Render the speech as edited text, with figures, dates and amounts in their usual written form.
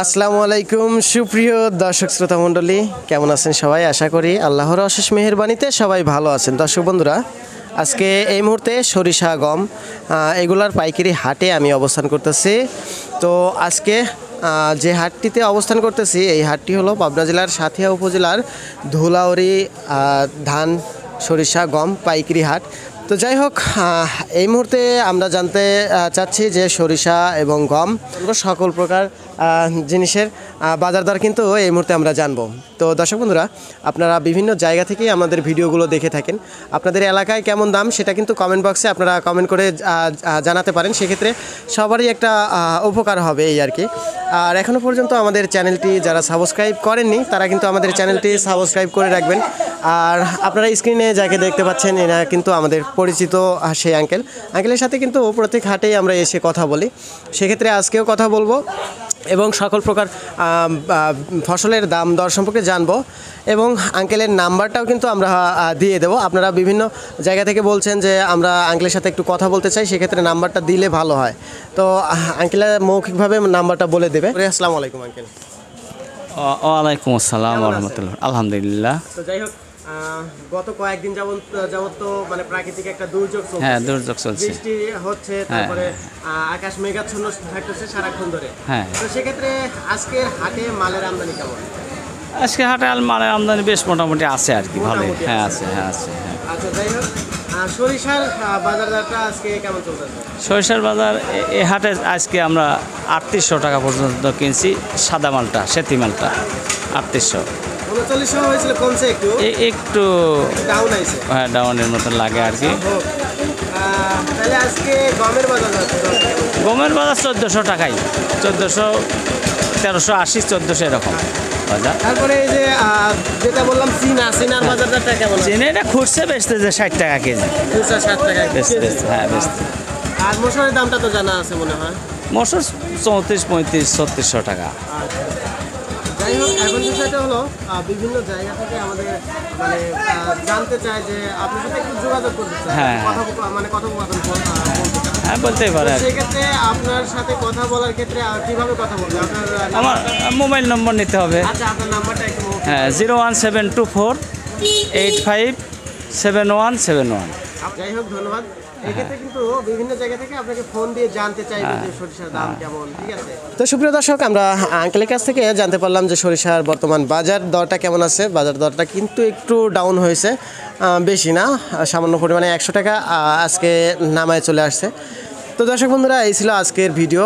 আসসালামু আলাইকুম সুপ্রিয় দর্শক শ্রোতা মণ্ডলী, কেমন আছেন সবাই? আশা করি আল্লাহর অশেষ মেহেরবানিতে সবাই ভালো আছেন। দর্শক বন্ধুরা, আজকে এই মুহূর্তে সরিষা গম এগুলার পাইকারি হাটে আমি অবস্থান করতেছি। তো আজকে যে হাটটিতে অবস্থান করতেছি এই হাটটি হলো পাবনা জেলার সাঁথিয়া উপজেলার ধুলাউড়ি ধান সরিষা গম পাইকারি হাট। তো যাই হোক, এই মুহূর্তে আমরা জানতে চাচ্ছি যে সরিষা এবং গম সকল প্রকার জিনিসের বাজার দর কিন্তু এই মুহূর্তে আমরা জানবো। তো দর্শক বন্ধুরা, আপনারা বিভিন্ন জায়গা থেকেই আমাদের ভিডিওগুলো দেখে থাকেন। আপনাদের এলাকায় কেমন দাম সেটা কিন্তু কমেন্ট বক্সে আপনারা কমেন্ট করে জানাতে পারেন। সেক্ষেত্রে সবারই একটা উপকার হবে এই আর কি। আর এখনও পর্যন্ত আমাদের চ্যানেলটি যারা সাবস্ক্রাইব করেননি তারা কিন্তু আমাদের চ্যানেলটি সাবস্ক্রাইব করে রাখবেন। আর আপনারা স্ক্রিনে যাকে দেখতে পাচ্ছেন এরা কিন্তু আমাদের পরিচিত সেই আঙ্কেলের সাথে কিন্তু প্রত্যেক হাটেই আমরা এসে কথা বলি। সেক্ষেত্রে আজকেও কথা বলবো এবং সকল প্রকার ফসলের দাম দর সম্পর্কে জানবো এবং আঙ্কেলের নাম্বারটাও কিন্তু আমরা দিয়ে দেবো। আপনারা বিভিন্ন জায়গা থেকে বলছেন যে আমরা আঙ্কেলের সাথে একটু কথা বলতে চাই, সেক্ষেত্রে নাম্বারটা দিলে ভালো হয়। তো আঙ্কেলের মৌখিকভাবে নাম্বারটা বলে দেবে। আসসালামু আলাইকুম আঙ্কেল। ওয়ালাইকুম আসসালাম রহমতুল্লাহ। আলহামদুলিল্লাহ। তো যাই হোক, গত কয়েকদিন যাবত তো মানে প্রাকৃতিক একটা দুর্যোগ চলছে। হ্যাঁ, দুর্যোগ চলছে, বৃষ্টি হচ্ছে, তারপরে আকাশ মেঘাচ্ছন্ন থাকতেছে সারাক্ষণ ধরে। হ্যাঁ, তো সেক্ষেত্রে আজকের হাটে মালের আমদানি কেমন? আজকে হাটে মালের আমদানি বেশ মোটামুটি আছে আর কি, ভালো। হ্যাঁ আছে, হ্যাঁ আছে। আচ্ছা, যাই হোক, সরিষার বাজার দরটা আজকে কেমন চলতেছে? সরিষার বাজার এই হাটে আজকে আমরা 3800 টাকা পর্যন্ত কিনছি। সাদা মালটা, সেতি মালটা 3800। 3900 হয়েছিল, কমছে একটু, একটু ডাউন আছে। হ্যাঁ, ডাউনের মতন লাগে আর কি। তাহলে আজকে গমের বাজার গমের বাজার 1400 টাকাই, 1400, 1380, 1400 এরকম বাজার। তারপরে এই যে যেটা বললাম সিনার বাজার দরটা কেমন? চিনি এটা খুঁজছে বেচতেছে 60 টাকা কেজি। 60 টাকা বেচতেছে, হ্যাঁ বেচতে। আর মসুরের দামটা তো জানা আছে মনে হয়। মসুর 34, 35, 3600 টাকা। যাই হোক, এখন বিষয়টা হলো বিভিন্ন জায়গা থেকে আমাদের মানে জানতে চায় যে আপনার সাথে একটু যোগাযোগ করতে চায়। হ্যাঁ, কথোপকথন বলতে চায়। হ্যাঁ, বলতেই পারে। সেক্ষেত্রে আপনার সাথে কথা বলার ক্ষেত্রে কিভাবে কথা বলবে? আপনার আমার মোবাইল নম্বর নিতে হবে। আচ্ছা, আপনার নাম্বারটা একটু। হ্যাঁ, 01724 857171। যাই হোক, ধন্যবাদ। এক্ষেত্রে কিন্তু বিভিন্ন জায়গা থেকে আপনাকে ফোন দিয়ে জানতে চাইবে যে সরিষার দাম কেমন। ঠিক আছে। তো সুপ্রিয় দর্শক, আমরা আঙ্কেলের কাছ থেকে জানতে পারলাম যে সরিষার বর্তমান বাজার দরটা কেমন আছে। বাজার দরটা কিন্তু একটু ডাউন হয়েছে, বেশি না, সামান্য পরিমাণে 100 টাকা আজকে নামায় চলে আসছে। তো দর্শক বন্ধুরা, এই ছিল আজকের ভিডিও।